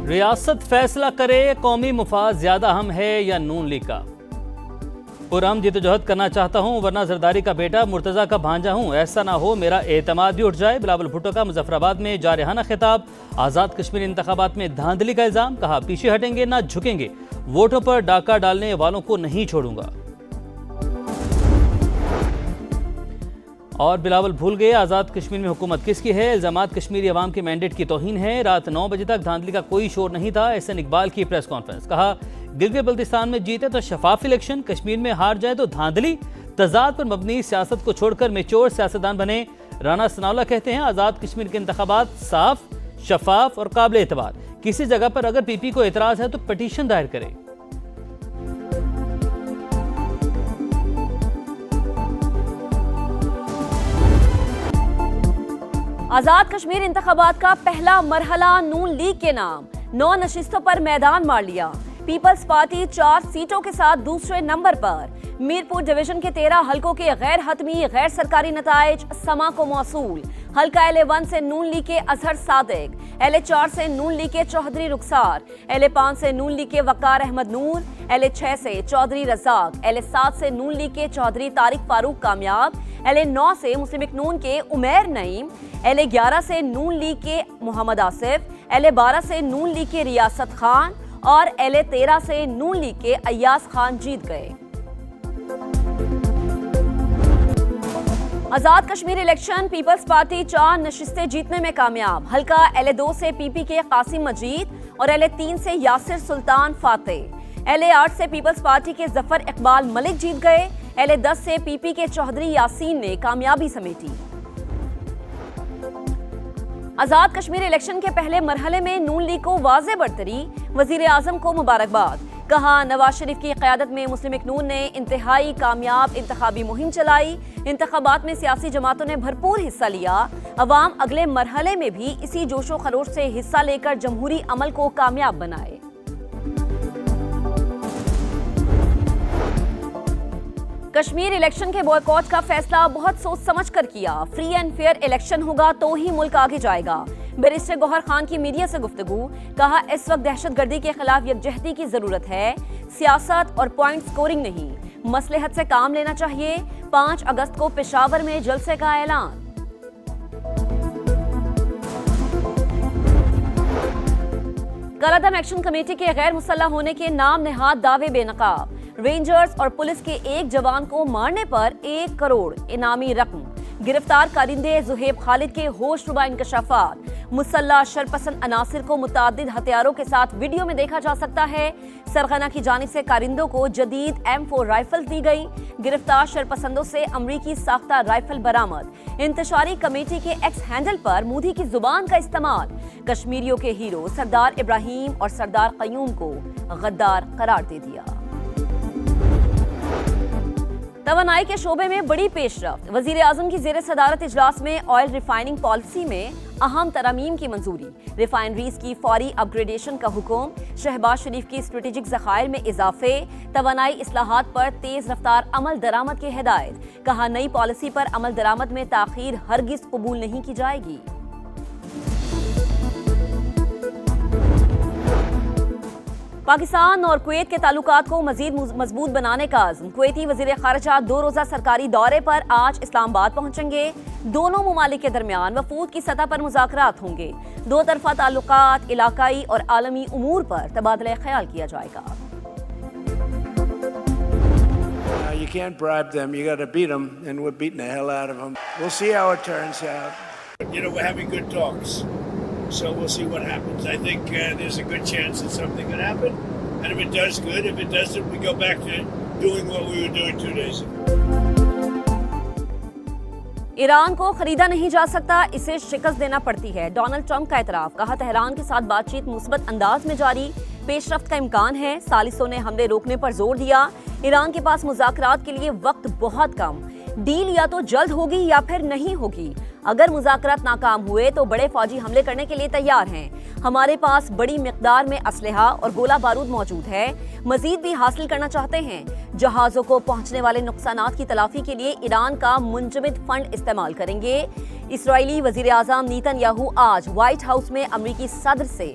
ریاست فیصلہ کرے قومی مفاد زیادہ اہم ہے یا نون لیگ کا؟ پرام جدوجہد کرنا چاہتا ہوں ورنہ زرداری کا بیٹا مرتضیٰ کا بھانجا ہوں، ایسا نہ ہو میرا اعتماد بھی اٹھ جائے۔ بلاول بھٹو کا مظفر آباد میں جارحانہ خطاب۔ آزاد کشمیر انتخابات میں دھاندلی کا الزام، کہا پیچھے ہٹیں گے نہ جھکیں گے، ووٹوں پر ڈاکہ ڈالنے والوں کو نہیں چھوڑوں گا۔ اور بلاول بھول گئے آزاد کشمیر میں حکومت کس کی ہے، الزامات کشمیری عوام کے مینڈیٹ کی توہین ہے۔ رات 9 بجے تک دھاندلی کا کوئی شور نہیں تھا، احسن اقبال کی پریس کانفرنس۔ کہا گلگت بلتستان میں جیتے تو شفاف الیکشن، کشمیر میں ہار جائے تو دھاندلی، تضاد پر مبنی سیاست کو چھوڑ کر میچور سیاستدان بنے۔ رانا ثناءاللہ کہتے ہیں آزاد کشمیر کے انتخابات صاف، شفاف اور قابل اعتبار، کسی جگہ پر اگر پی پی کو اعتراض ہے تو پٹیشن دائر کرے۔ آزاد کشمیر انتخابات کا پہلا مرحلہ نون لیگ کے نام، 9 نشستوں پر میدان مار لیا۔ پیپلز پارٹی 4 سیٹوں کے ساتھ دوسرے نمبر پر۔ میرپور ڈویژن کے 13 حلقوں کے غیر حتمی غیر سرکاری نتائج سما کو موصول۔ حلقہ L1 سے نون لیگ کے اظہر صادق، L4 سے نون لیگ کے چوہدری رخسار، L5 سے نون لیگ کے وقار احمد نور، L6 سے چوہدری رزاق، L7 سے نون لیگ کے چوہدری طارق فاروق کامیاب، L9 سے مسلم نون کے عمیر نعیم، L11 سے نون لیگ کے محمد آصف، L12 سے نون لیگ کے ریاست خان اور L13 سے نون لیگ کے ایاز خان جیت گئے۔ Azad Kashmir election, Peoples party 4 نشستیں جیتنے میں کامیاب۔ حلقہ L2 سے پی پی کے قاسم مجید اور L3 سے یاسر سلطان فاتح، L8 سے پیپلز پارٹی کے ظفر اقبال ملک جیت گئے، L10 سے پی پی کے چوہدری یاسین نے کامیابی سمیٹی۔ آزاد کشمیر الیکشن کے پہلے مرحلے میں نون لیگ کو واضح برتری، وزیر اعظم کو مبارکباد۔ کہا نواز شریف کی قیادت میں مسلم نون نے انتہائی کامیاب انتخابی مہم چلائی، انتخابات میں سیاسی جماعتوں نے بھرپور حصہ لیا، عوام اگلے مرحلے میں بھی اسی جوش و خروش سے حصہ لے کر جمہوری عمل کو کامیاب بنائے۔ کشمیر الیکشن کے بوائکاٹ کا فیصلہ بہت سوچ سمجھ کر کیا، فری اینڈ فیئر الیکشن ہوگا تو ہی ملک آگے جائے گا۔ بیرسٹر گوہر خان کی میڈیا سے گفتگو، کہا اس وقت دہشت گردی کے خلاف یکجہتی کی ضرورت ہے، سیاست اور پوائنٹ سکورنگ نہیں، مصلحت سے کام لینا چاہیے۔ 5 اگست کو پشاور میں جلسے کا اعلان۔ کالعدم ایکشن کمیٹی کے غیر مسلح ہونے کے نام نہاد دعوے بے نقاب، رینجرز اور پولیس کے ایک جوان کو مارنے پر 1 کروڑ انعامی رقم، گرفتار کارندے زہیب خالد کے ہوش ربا انکشافات، مسلح شرپسند عناصر کو متعدد ہتھیاروں کے ساتھ ویڈیو میں دیکھا جا سکتا ہے، سرغنہ کی جانب سے کارندوں کو جدید M4 رائفل دی گئی، گرفتار شرپسندوں سے امریکی ساختہ رائفل برآمد، انتشاری کمیٹی کے ایکس ہینڈل پر مودی کی زبان کا استعمال، کشمیریوں کے ہیرو سردار ابراہیم اور سردار قیوم کو غدار قرار دے دیا۔ توانائی کے شعبے میں بڑی پیش رفت، وزیر اعظم کی زیر صدارت اجلاس میں آئل ریفائننگ پالیسی میں اہم ترامیم کی منظوری، ریفائنریز کی فوری اپ گریڈیشن کا حکم، شہباز شریف کی اسٹریٹجک ذخائر میں اضافے، توانائی اصلاحات پر تیز رفتار عمل درآمد کی ہدایت، کہا نئی پالیسی پر عمل درآمد میں تاخیر ہرگز قبول نہیں کی جائے گی۔ پاکستان اور کویت کے تعلقات کو مزید مضبوط بنانے کا عزم، کویتی وزیر خارجہ 2 روزہ سرکاری دورے پر آج اسلام آباد پہنچیں گے۔ دونوں ممالک کے درمیان وفود کی سطح پر مذاکرات ہوں گے، 2 طرفہ تعلقات، علاقائی اور عالمی امور پر تبادلہ خیال کیا جائے گا۔ You can't bribe them, you got to beat them, and we're beating the hell out of them. We'll see how it turns out. You know, we're having good talks, so we'll see what happens. I think there's a good chance that something could happen, and if it does, good. If it doesn't, we go back to doing what we were doing 2 days ago. Iran کو خریدا نہیں جا سکتا، اسے شکست دینا پڑتی ہے، ڈونلڈ ٹرمپ کا اعتراف، کہا تہران کے ساتھ بات چیت مثبت انداز میں جاری، پیش رفت کا امکان ہے، ثالثوں نے حملے روکنے پر زور دیا، ایران کے پاس مذاکرات کے لیے وقت بہت کم، ڈیل یا تو جلد ہوگی یا پھر نہیں ہوگی، اگر مذاکرات ناکام ہوئے تو بڑے فوجی حملے کرنے کے لیے تیار ہیں، ہمارے پاس بڑی مقدار میں اسلحہ اور گولہ بارود موجود ہے، مزید بھی حاصل کرنا چاہتے ہیں، جہازوں کو پہنچنے والے نقصانات کی تلافی کے لیے ایران کا منجمد فنڈ استعمال کریں گے۔ اسرائیلی وزیر اعظم نیتن یاہو آج وائٹ ہاؤس میں امریکی صدر سے